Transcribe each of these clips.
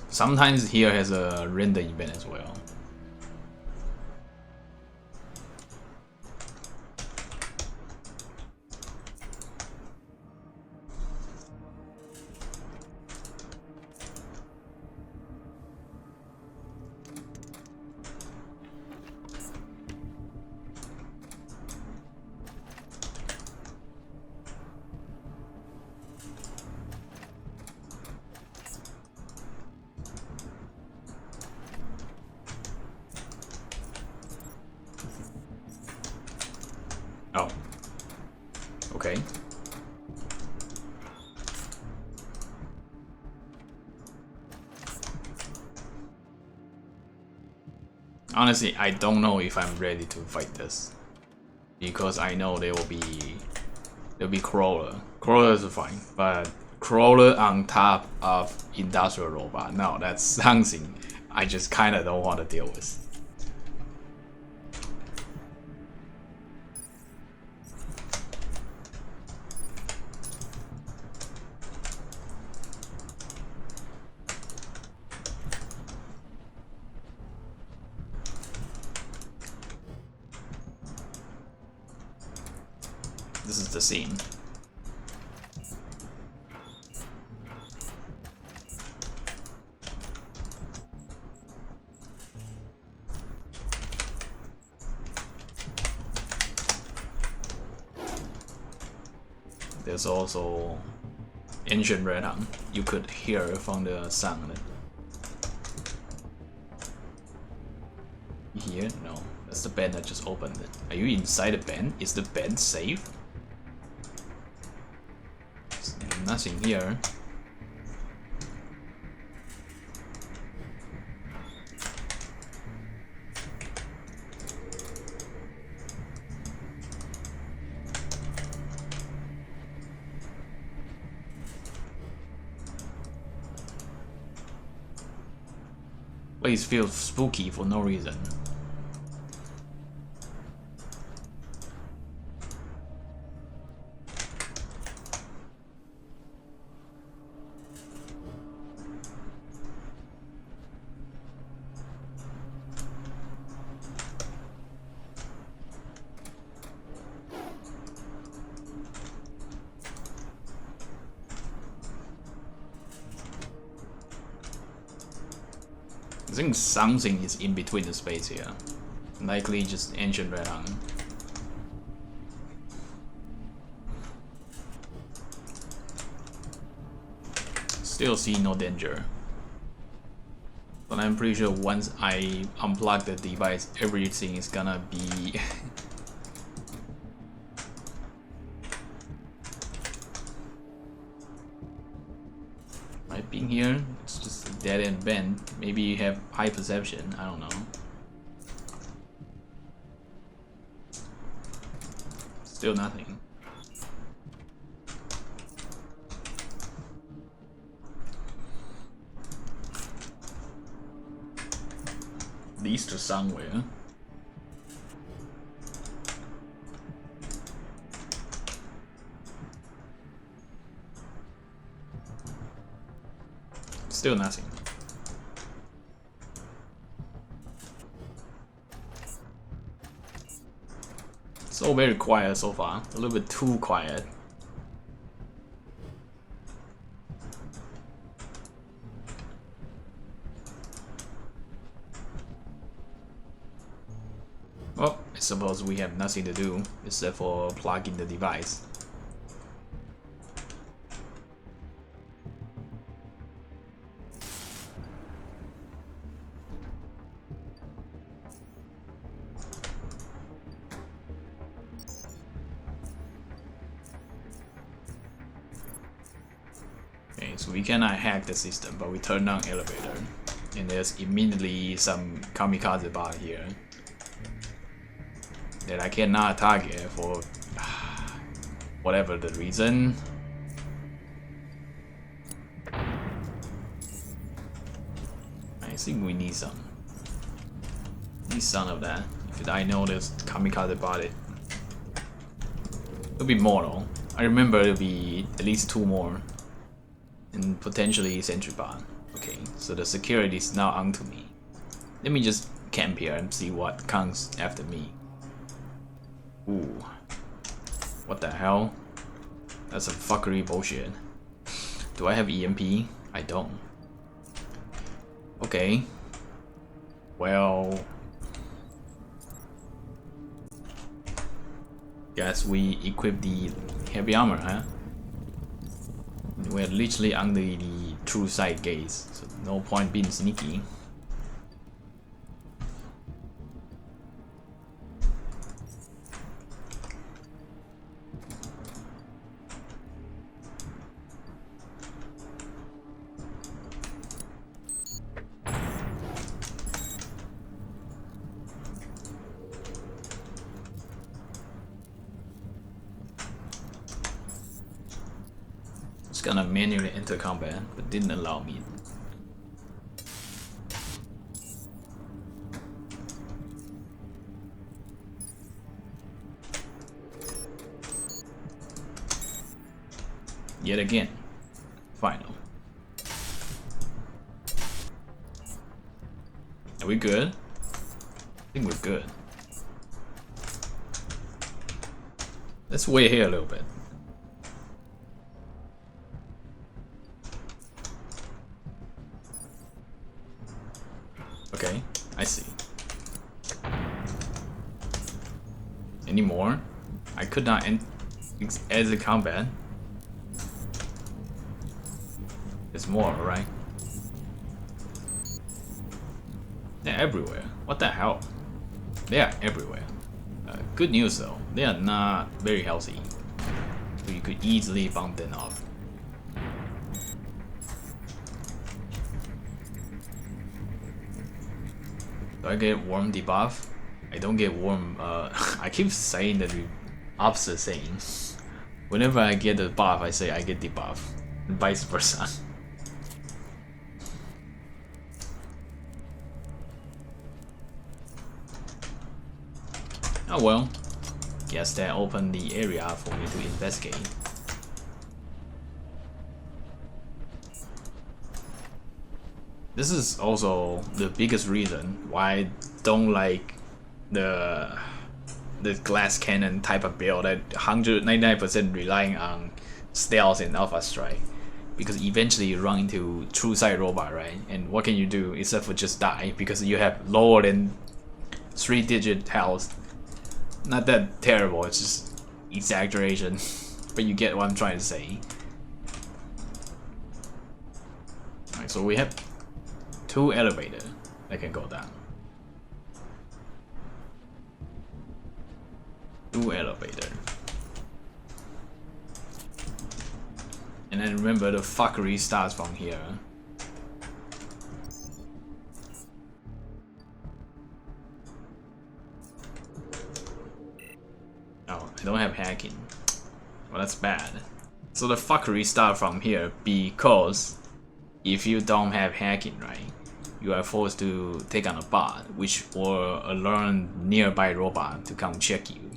Sometimes here has a render event as well. Oh. Okay. Honestly, I don't know if I'm ready to fight this. Because I know there'll be crawler. Crawler is fine, but crawler on top of industrial robot. No, that's something I just kinda don't want to deal with. This is the scene. There's also ancient red hum. You could hear from the sound. Here? No. That's the bed that just opened. Are you inside the bed? Is the bed safe? There's nothing here. Place feels spooky for no reason. I think something is in between the space here. Likely just ancient red iron. Still see no danger. But I'm pretty sure once I unplug the device, everything is gonna be... Right, being here, it's just a dead end bend. Maybe you have high perception, I don't know. Still nothing. Leads to somewhere. Still nothing. So very quiet so far. A little bit too quiet. Well, I suppose we have nothing to do except for plugging the device. Okay, so we cannot hack the system, but we turn on elevator. And there's immediately some kamikaze bot here that I cannot target for whatever the reason. I think we need some. Need some of that. If I know there's kamikaze bot, it'll be more though. I remember it'll be at least 2 more. and potentially sentry bot. Okay, so the security is now onto me. Let me just camp here and see what comes after me. Ooh. What the hell? That's some fuckery bullshit. Do I have EMP? I don't. Okay. Well... guess we equip the heavy armor, huh? We're literally under the true sight gaze, so no point being sneaky. Gonna manually enter combat, but didn't allow me. Yet again. Final. Are we good? I think we're good. Let's wait here a little bit. Okay, I see. Any more? I could not exit combat. There's more, right? They're everywhere. What the hell? They are everywhere. Good news though, they are not very healthy. So you could easily bump them off. Do I get worm debuff? I don't get worm. I keep saying the opposite saying. Whenever I get the buff, I say I get debuff, and vice versa. Oh well. Guess that opened the area for me to investigate. This is also the biggest reason why I don't like the glass cannon type of build that 199% relying on stealth and alpha strike, because eventually you run into true sight robot, right? And what can you do except for just die because you have lower than 3-digit health? Not that terrible, it's just exaggeration, but you get what I'm trying to say. Alright, so we have 2 elevators that can go down. 2 elevators. And then remember, the fuckery starts from here. Oh, I don't have hacking. Well, that's bad. So the fuckery starts from here because if you don't have hacking, right, you are forced to take on a bot, which will learn nearby robot to come check you.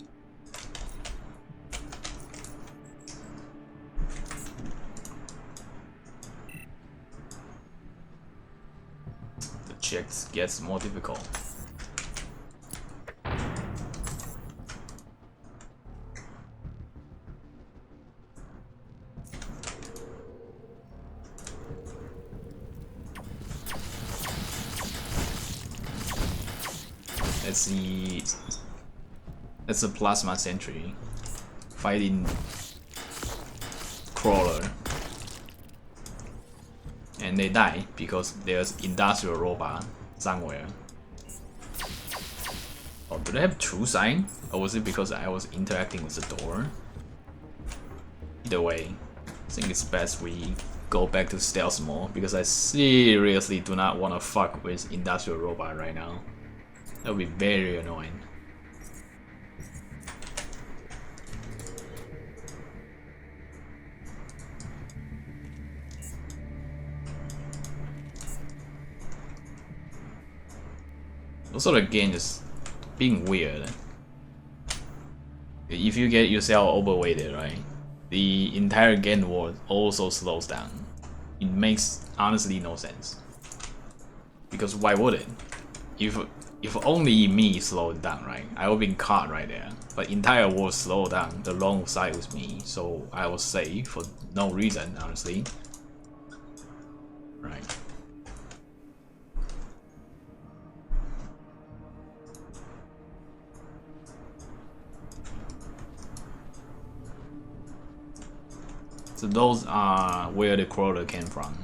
The checks gets more difficult. That's a plasma sentry fighting crawler, and they die because there's industrial robot somewhere. Oh, do they have true sign, or was it because I was interacting with the door? Either way, I think it's best we go back to stealth mode, because I seriously do not want to fuck with industrial robot right now. That would be very annoying. Also, the game is being weird. If you get yourself overweighted, right, the entire game world also slows down. it makes honestly no sense. Because why would it? If only me slowed down, right? I would be caught right there. But entire world slowed down alongside with me, so I was safe for no reason, honestly. Right. So those are where the crawler came from.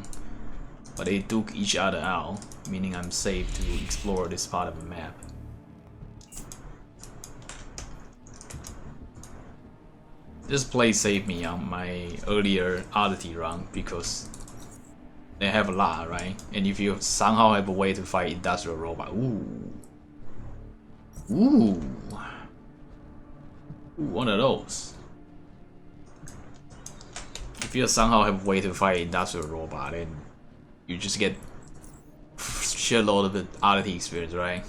But they took each other out, meaning I'm safe to explore this part of the map. This place saved me on my earlier oddity run because they have a lot, right? And if you somehow have a way to fight industrial robot, ooh, one of those. If you somehow have a way to fight industrial robot, then you just get shitload of the oddity experience, right?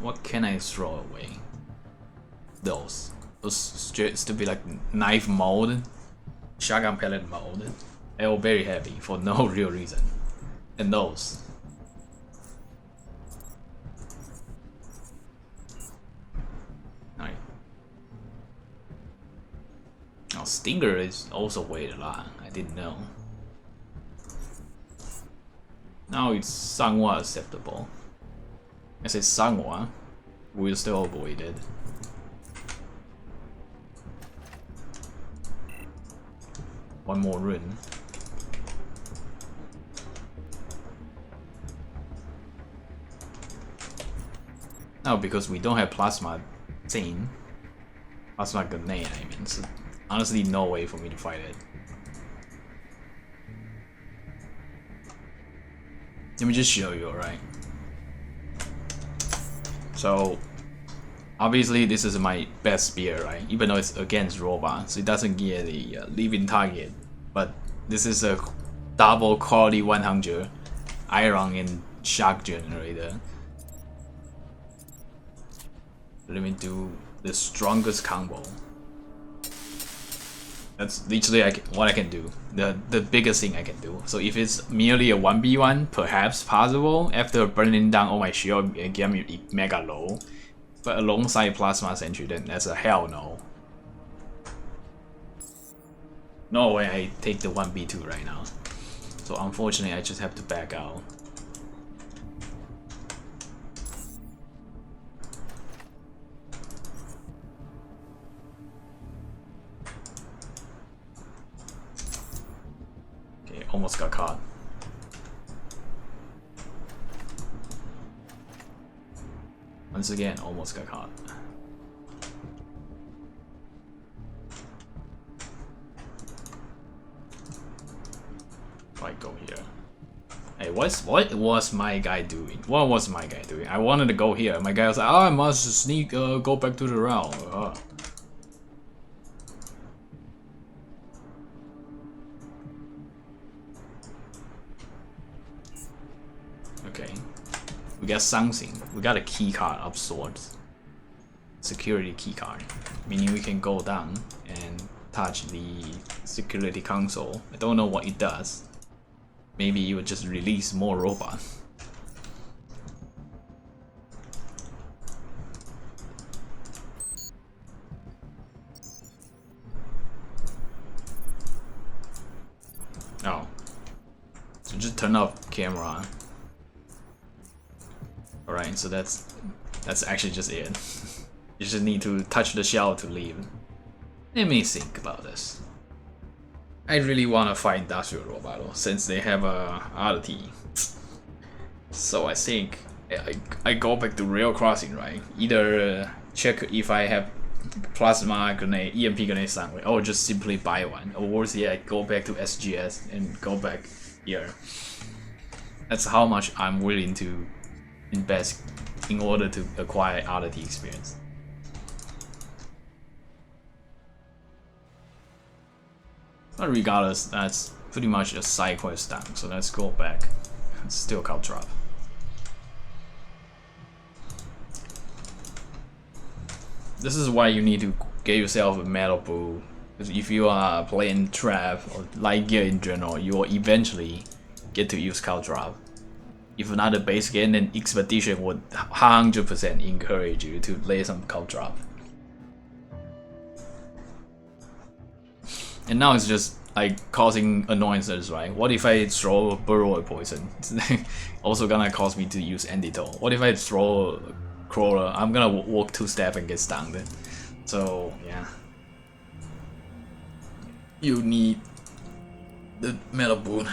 What can I throw away? Those stupid like knife mold, shotgun pellet mold. They were very heavy for no real reason. And those. Alright. Now Stinger is also weighed a lot. I didn't know. Now it's somewhat acceptable. I say somewhat. We'll still avoid it. One more rune. Now because we don't have plasma thing, plasma grenade, I mean, so honestly no way for me to fight it. Let me just show you, alright? So obviously this is my best spear, right? Even though it's against robots, so it doesn't get a living target. But this is a double quality 100 iron and shock generator. Let me do the strongest combo. That's literally what I can do. The biggest thing I can do. So if it's merely a 1v1, perhaps possible after burning down all my shield and get me mega low. But alongside Plasma Sentry, then that's a hell no. No way I take the 1v2 right now. So unfortunately I just have to back out. Okay, almost got caught. Once again, almost got caught. Right, go here. Hey, what was my guy doing? What was my guy doing? I wanted to go here. My guy was like, oh, I must sneak, go back to the realm. Okay. We got something. We got a key card of sorts. Security key card. Meaning we can go down and touch the security console. I don't know what it does. Maybe it would just release more robots. Oh. So just turn off camera. Alright, so that's actually just it. You just need to touch the shell to leave. Let me think about this. I really want to fight Industrial Robot though, since they have a oddity. So I think I go back to Rail Crossing, right? Either check if I have Plasma Grenade, EMP Grenade somewhere, or just simply buy one. Or worse yet, I go back to SGS and go back here. That's how much I'm willing to invest in order to acquire oddity experience. But regardless, that's pretty much a side quest done, so let's go back. It's still Caltrop. This is why you need to get yourself a metal boot. Because if you are playing trap or light gear in general, you will eventually get to use Caltrop. If not a base game, then Expedition would 100% encourage you to lay some Caltrop. And now it's just like causing annoyances, right? What if I throw Burrow Poison? It's also gonna cause me to use Endito. What if I throw Crawler? I'm gonna walk 2 steps and get stunned. So yeah, you need the Metal Boot.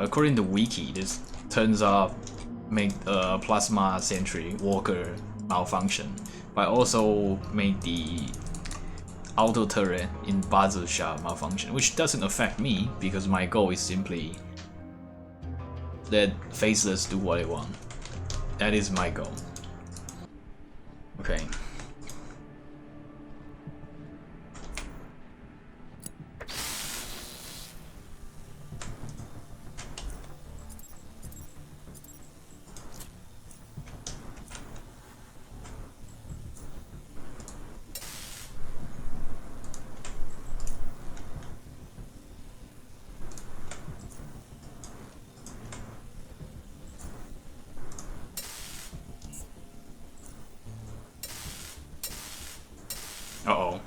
According to Wiki, this turns off make the Plasma Sentry Walker malfunction, but also make the auto turret in Bazu Shot malfunction, which doesn't affect me because my goal is simply let Faceless do what they want. That is my goal. Okay. Uh-oh.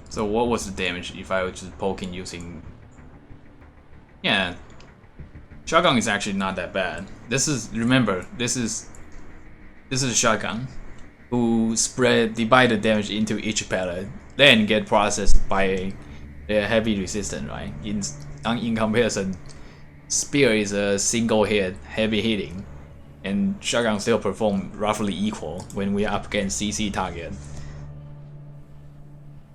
So what was the damage if I was just poking using... Yeah. Shotgun is actually not that bad. This is, remember, this is a shotgun who divide the damage into each pellet, then get processed by the heavy resistance, right? In comparison, Spear is a single hit, heavy hitting, and Shotgun still perform roughly equal when we are up against CC target.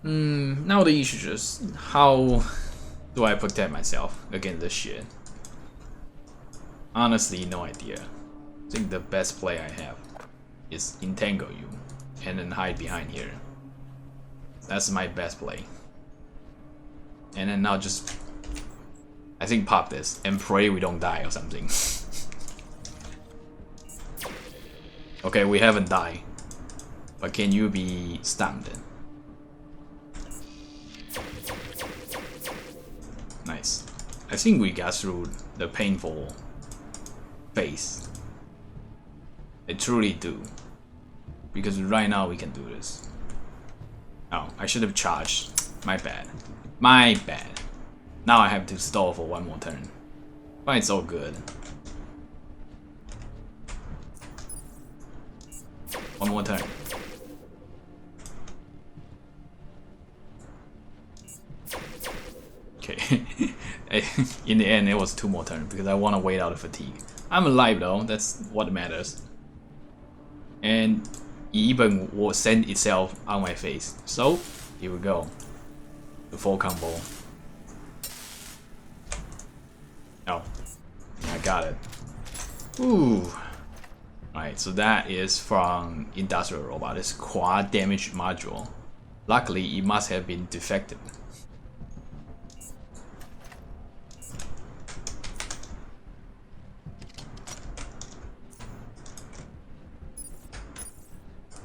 Now the issue is how do I protect myself against this shit? Honestly, no idea. I think the best play I have is entangle you and then hide behind here. That's my best play. And then now just, I think, pop this and pray we don't die or something. Okay, we haven't died, but can you be stunned? Nice. I think we got through the painful phase. I truly do. Because right now we can do this. Oh, I should have charged. My bad. My bad. Now I have to stall for one more turn. But it's all good. One more turn. Okay. In the end, it was 2 more turns because I want to wait out the fatigue. I'm alive though, that's what matters. And it even will send itself on my face. So, here we go. The full combo. Oh, I got it. Ooh. Alright, so that is from Industrial Robot. It's quad damage module. Luckily, it must have been defective.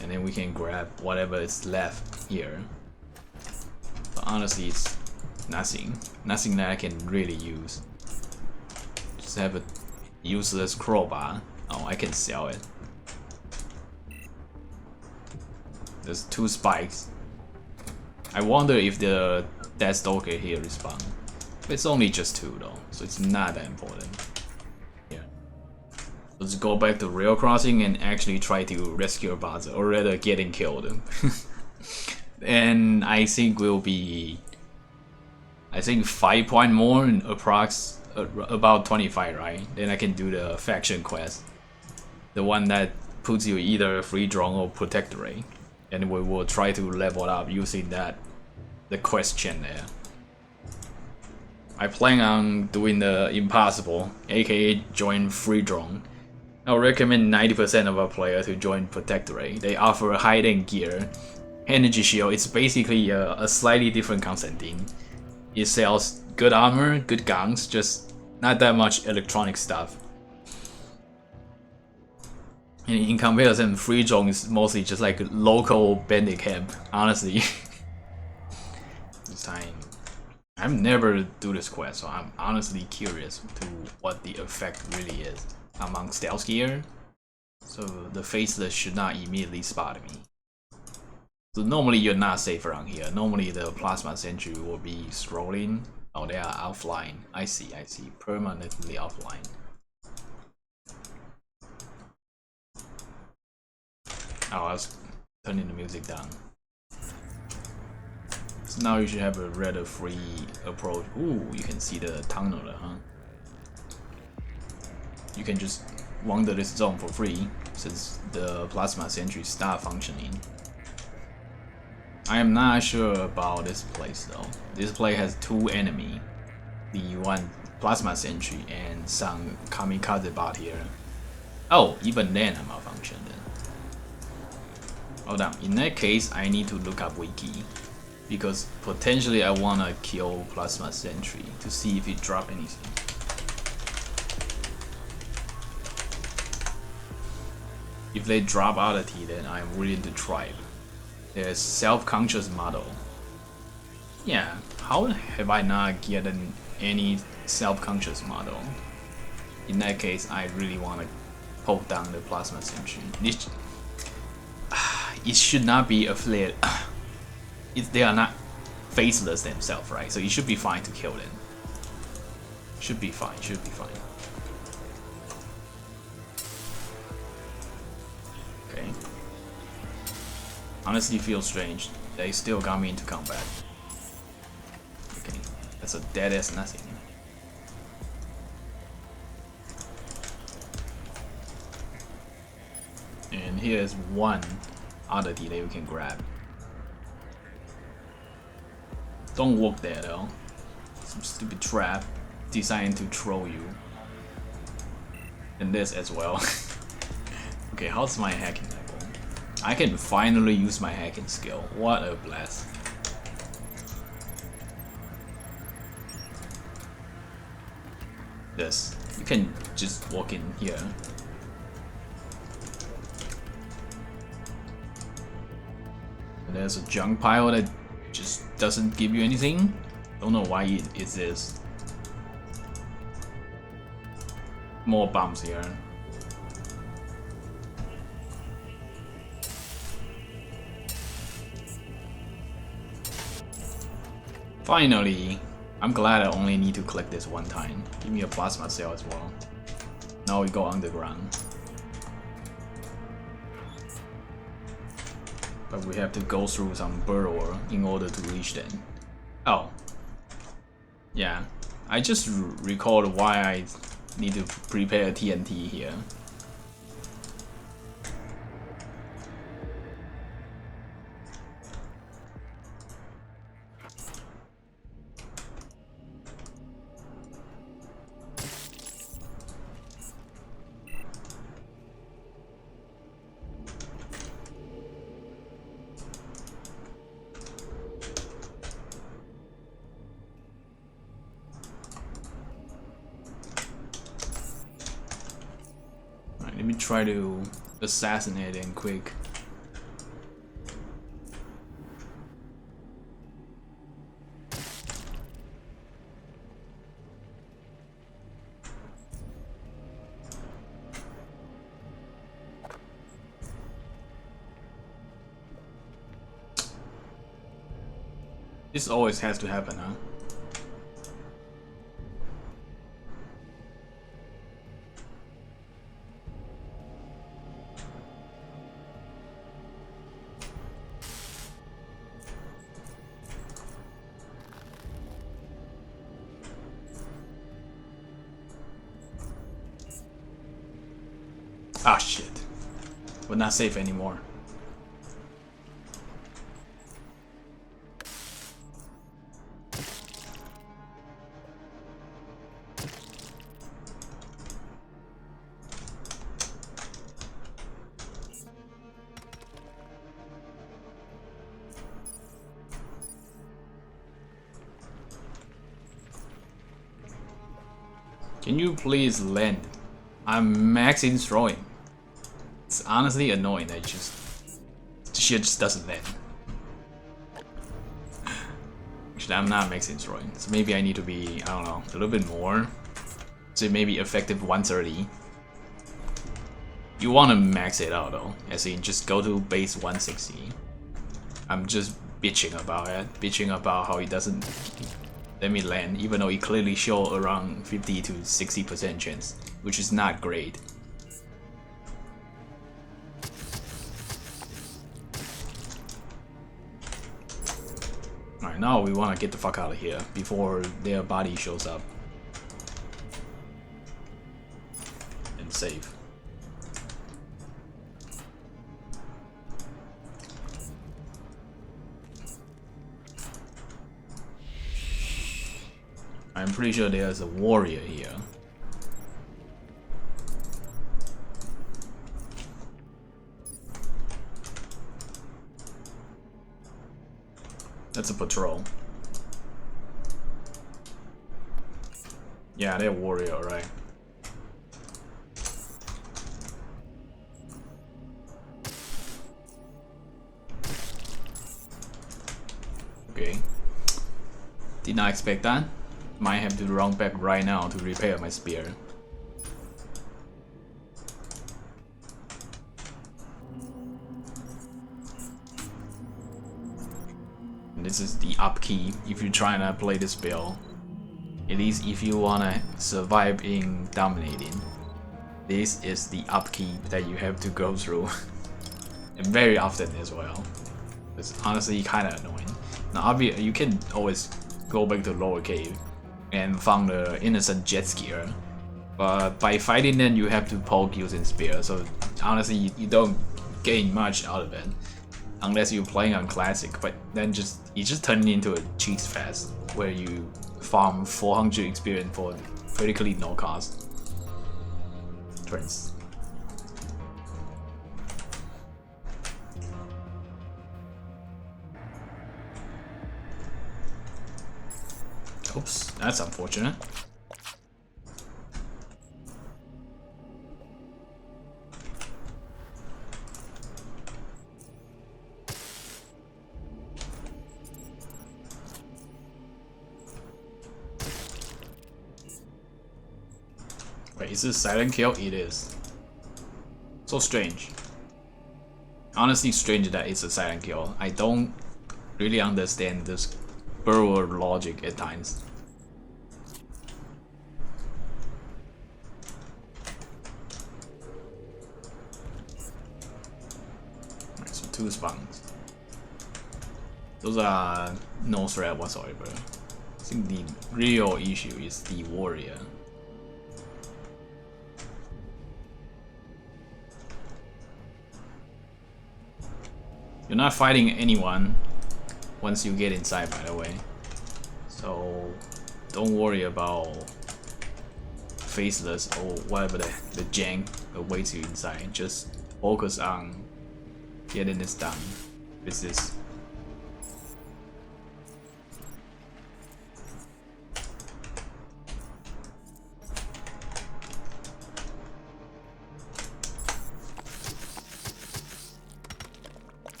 And then we can grab whatever is left here. But honestly, it's nothing. Nothing that I can really use. Just have a useless crowbar. Oh, I can sell it. There's 2 spikes. I wonder if the Deathstalker here respawn. But it's only just 2 though, so it's not that important. Let's go back to Rail Crossing and actually try to rescue Baza, or rather getting killed. And I think we'll be I think 5 point more, approx about 25, right? Then I can do the faction quest, the one that puts you either free drone or protectorate, and we will try to level up using that, the quest chain there. I plan on doing the impossible, aka join free drone. I would recommend 90% of our players to join protectorate. They offer high-end gear. Energy shield, it's basically a slightly different Constantine. It sells good armor, good guns, just not that much electronic stuff. And in comparison, free drone is mostly just like a local bandit camp, honestly. This time, I've never do this quest, so I'm honestly curious to what the effect really is among stealth gear. So the faceless should not immediately spot me. So normally you're not safe around here. Normally the plasma sentry will be strolling. Oh, they are offline. I see. Permanently offline. Oh, I was turning the music down. So now you should have a rather free approach. Ooh, you can see the tunnel, huh? You can just wander this zone for free since the plasma sentry start functioning. I am not sure about this place though. This place has 2 enemies. The one plasma sentry and some kamikaze bot here. Oh, even then I'm malfunctioned. Hold on, in that case I need to look up wiki. Because potentially I wanna kill plasma sentry to see if it drop anything. If they drop oddity, then I'm willing to try it. There's self-conscious model. Yeah, how have I not gotten any self-conscious model? In that case, I really want to poke down the plasma sentry. It should not be affiliated. They are not faceless themselves, right? So it should be fine to kill them. Should be fine. Okay. Honestly, feels strange. They still got me into combat. Okay, that's a dead ass nothing. And here's one oddity that you can grab. Don't walk there though. Some stupid trap designed to troll you. And this as well. Okay, how's my hacking level? I can finally use my hacking skill. What a blast. This. You can just walk in here. And there's a junk pile that just doesn't give you anything. Don't know why it exists. More bombs here. Finally, I'm glad I only need to collect this one time. Give me a plasma cell as well. Now we go underground. But we have to go through some burrower in order to reach them. Oh. Yeah. I just recalled why I need to prepare a TNT here. Let me try to assassinate him quick. This always has to happen, huh? Ah, shit. We're not safe anymore. Can you please land? I'm maxing throwing. It's honestly annoying that shit just doesn't land. Actually, I'm not maxing throwing, so maybe I need to be, I don't know, a little bit more. So maybe effective 130. You want to max it out though, as in just go to base 160. I'm just bitching about it, bitching about how it doesn't let me land, even though it clearly shows around 50 to 60% chance, which is not great. Alright, now we want to get the fuck out of here before their body shows up. And save. I'm pretty sure there's a warrior here. That's a patrol. Yeah, they're warrior, right? Okay. Did not expect that. Might have to run back right now to repair my spear. And this is the upkeep if you're trying to play this spell. At least if you wanna survive in dominating. This is the upkeep that you have to go through. And very often as well. It's honestly kinda annoying. Now you can always go back to lower cave and found the innocent jet skier, but by fighting them you have to poke using spear, so honestly you don't gain much out of it unless you're playing on classic, but then you just turn it into a cheese fest where you farm 400 experience for practically no cost. Turns. Oops, that's unfortunate. Wait, is this silent kill? It is. So strange. Honestly strange that it's a silent kill. I don't really understand this burrower logic at times. Alright, so 2 spawns. Those are no threat whatsoever. I think the real issue is the warrior. You're not fighting anyone once you get inside, by the way, so don't worry about faceless or whatever the jank awaits you inside. Just focus on getting this done with this.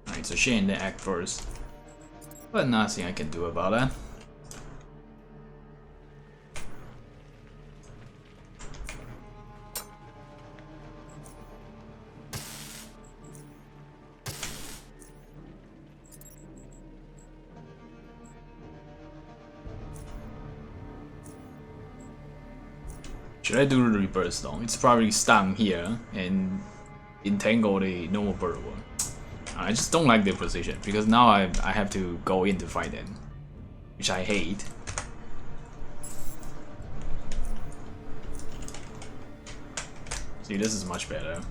Alright, so Shane the act first. But nothing I can do about that. Should I do the reverse though? It's probably stun here and entangle the normal burrower. I just don't like their position because now I have to go in to fight them, which I hate. See, this is much better.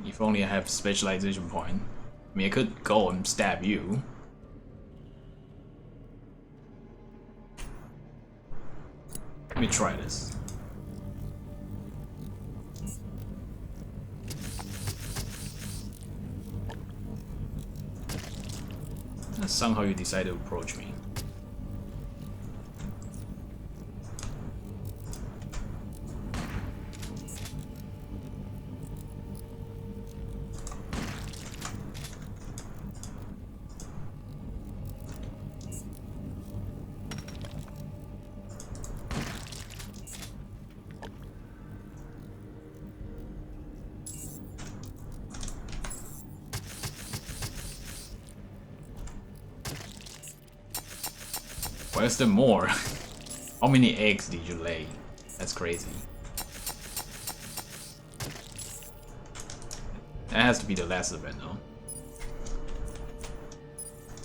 If only I have specialization point. I mean, I could go and stab you. Let me try this. And somehow you decide to approach me. Where's the more? How many eggs did you lay? That's crazy. That has to be the last event, though.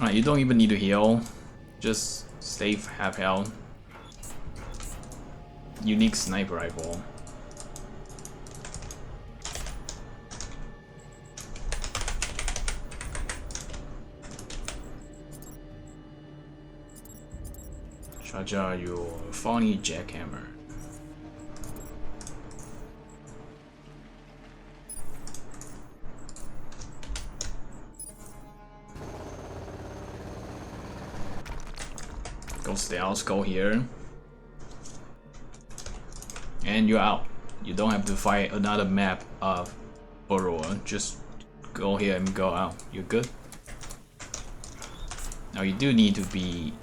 Alright, you don't even need to heal. Just save half health. Unique sniper rifle. Charge out your phony jackhammer. Go stealth, go here. And you're out. You don't have to fight another map of Burrower. Just go here and go out. You're good. Now you do need to be...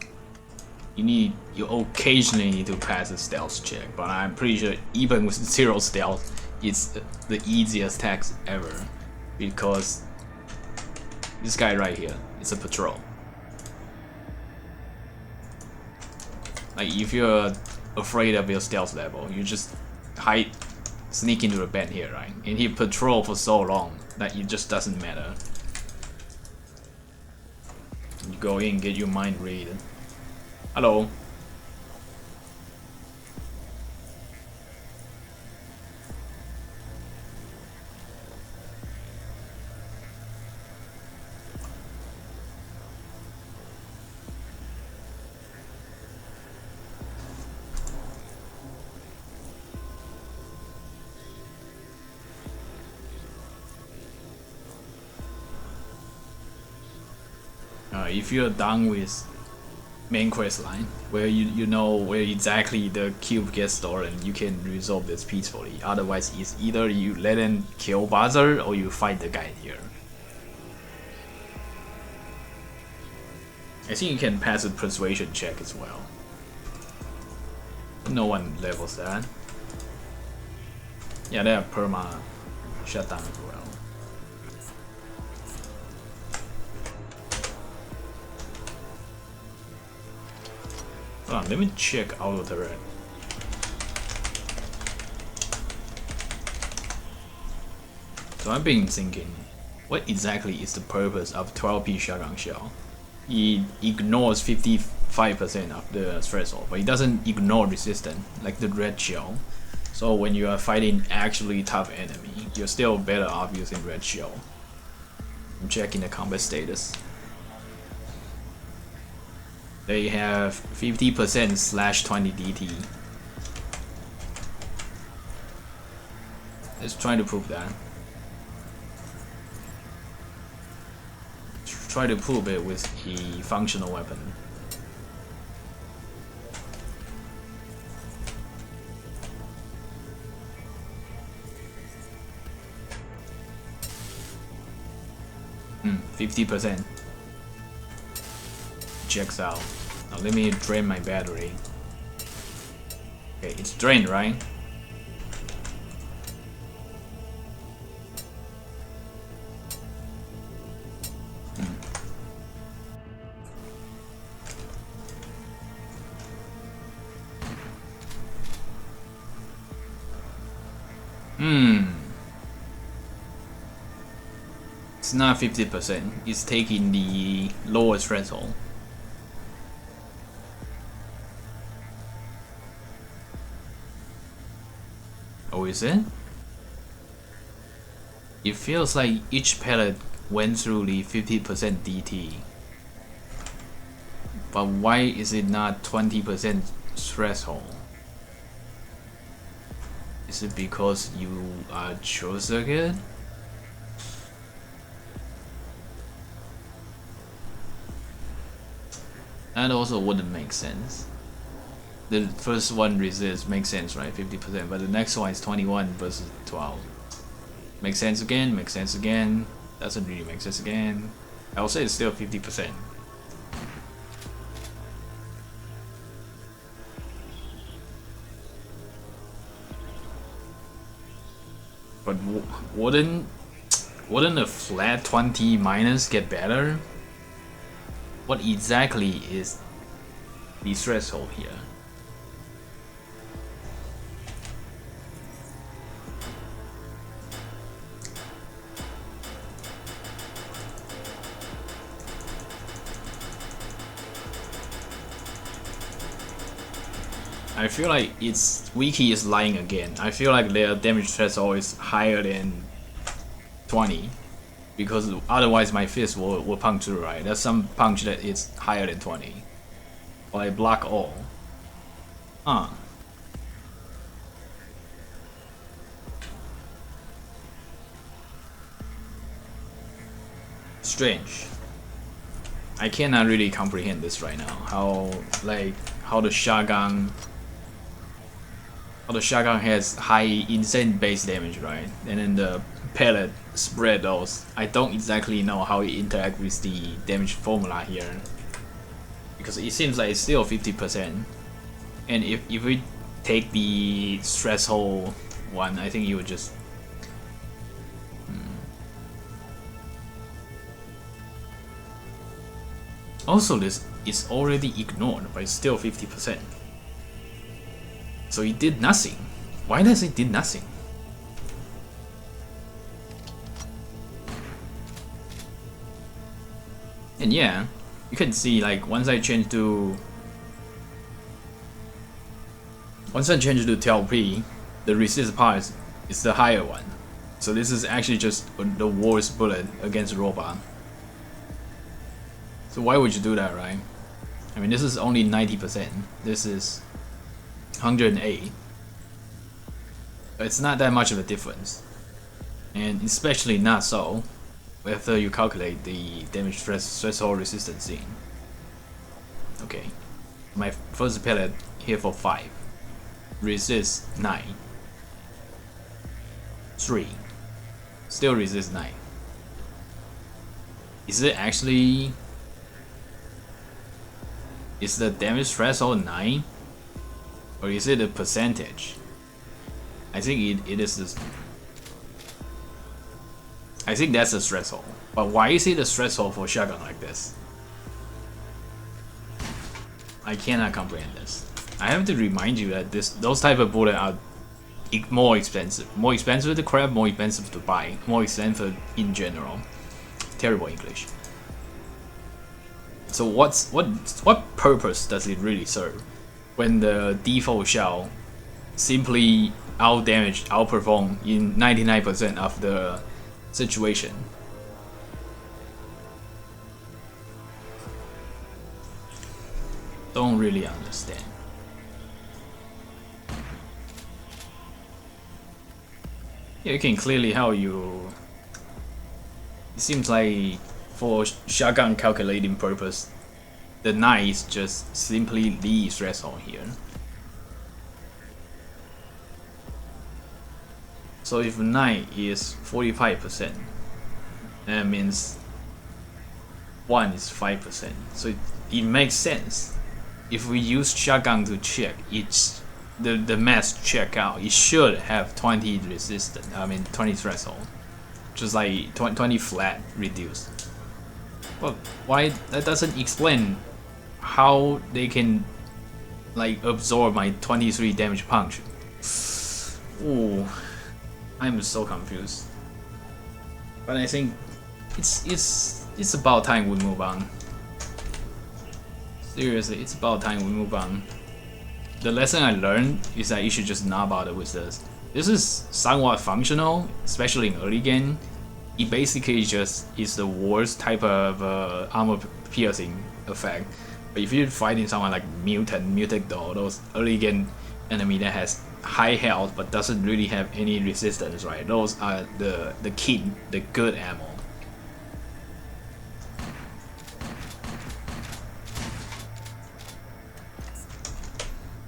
You occasionally need to pass a stealth check, but I'm pretty sure even with 0 stealth, it's the easiest task ever. Because this guy right here, it's a patrol. Like, if you're afraid of your stealth level, you just sneak into the bed here, right? And he patrol for so long that it just doesn't matter. You go in, get your mind read. Hello. If you're done with main quest line, where you know where exactly the cube gets stored, and you can resolve this peacefully. Otherwise, it's either you let him kill Buzzer or you fight the guy here. I think you can pass a persuasion check as well. No one levels that. Yeah, they have perma shutdown as well. Hold on, let me check auto turret. So I've been thinking, what exactly is the purpose of 12p shotgun shell? It ignores 55% of the threshold, but it doesn't ignore resistance like the red shell. So when you are fighting actually tough enemy, you're still better off using red shell. I'm checking the combat status. They have 50% /20 DT. Let's try to prove that. Try to prove it with the functional weapon. Hmm, 50%. Checks out. Now let me drain my battery. Okay, it's drained, right? It's not 50%. It's taking the lowest threshold. Oh, is it? It feels like each pellet went through the 50% DT. But why is it not 20% threshold? Is it because you are short circuit? That also wouldn't make sense. The first one resist makes sense, right? 50%, but the next one is 21 versus 12. Makes sense again, makes sense again. Doesn't really make sense again. I would say it's still 50%. But wouldn't a flat 20 minus get better? What exactly is the threshold here? I feel like its wiki is lying again. I feel like their damage threshold is higher than 20, because otherwise my fist will punch through, right? There's some punch that is higher than 20. But I block all. Huh. Strange. I cannot really comprehend this right now. How the shotgun has high insane base damage, right? And then the pellet spread those. I don't exactly know how it interacts with the damage formula here, because it seems like it's still 50%. And if we take the threshold one, I think you would just Also, this is already ignored, but it's still 50%. So it did nothing. Why does it did nothing? And yeah, you can see, like, once I change to TLP, the resist part is the higher one. So this is actually just the worst bullet against robot. So why would you do that, right? I mean, this is only 90%. This is 108. It's not that much of a difference. And especially not so after you calculate the damage threshold resistance in. Okay. My first pellet here for 5. Resist 9. 3. Still resist 9. Is it actually... Is the damage threshold 9? Or is it a percentage? I think it is this. I think that's the threshold. But why is it a threshold for shotgun like this? I cannot comprehend this. I have to remind you that those type of bullets are more expensive. More expensive to craft, more expensive to buy, more expensive in general. Terrible English. So what purpose does it really serve when the default shell simply outperform in 99% of the situation? Don't really understand. Yeah, you can clearly how you. It seems like for shotgun calculating purpose, the 9 is just simply the threshold here. So if 9 is 45%, that means 1 is 5%. So it makes sense. If we use shotgun to check the mass check out, it should have 20 resistance. I mean 20 threshold, just like 20 flat reduced. But why that doesn't explain how they can like absorb my 23 damage punch. Ooh. I'm so confused. But I think it's about time we move on. Seriously, it's about time we move on. The lesson I learned is that you should just not bother with this. This is somewhat functional, especially in early game. It basically just is the worst type of armor piercing effect. But if you're fighting someone like Mutant or those early game enemy that has high health but doesn't really have any resistance, right? Those are the key, the good ammo.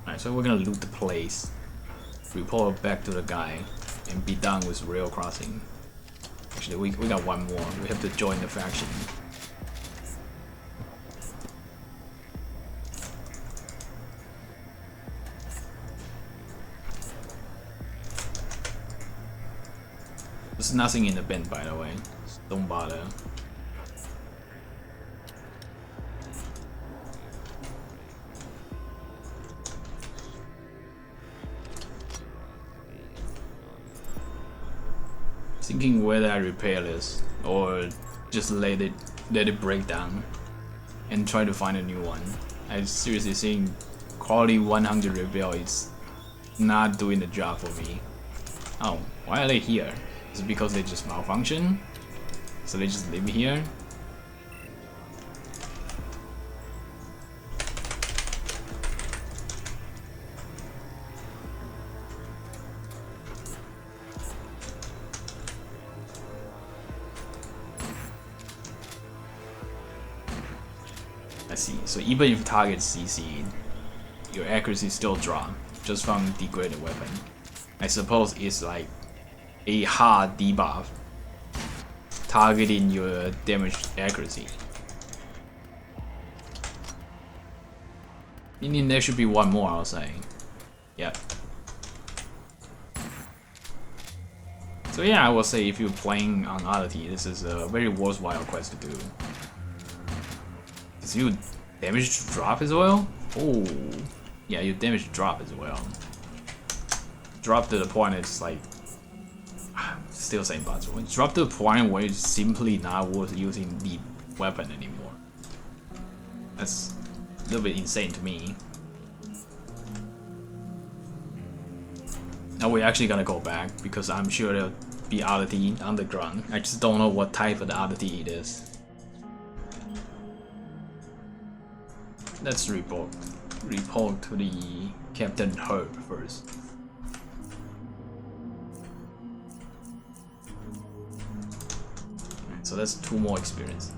Alright, so we're gonna loot the place, report back to the guy, and be done with rail crossing. Actually, we got one more. We have to join the faction. There's nothing in the bin, by the way. So don't bother. Thinking whether I repair this or just let it break down and try to find a new one. I seriously think quality 100 repair is not doing the job for me. Oh, why are they here? Is it because they just malfunction? So they just leave me here? I see. So even if target CC, your accuracy still drop just from degraded weapon. I suppose it's like a hard debuff targeting your damage accuracy. Meaning there should be one more, I'll say. Yep. So yeah, I will say if you're playing on Oddity, this is a very worthwhile quest to do. Does your damage drop as well? Oh, yeah, your damage drop as well. Drop to the point it's like, still same buttons. When you drop to the point where it's simply not worth using the weapon anymore. That's a little bit insane to me. Now we're actually gonna go back because I'm sure there'll be Oddity underground. I just don't know what type of the Oddity it is. Let's report to the Captain Herb first. So that's 2 more experience.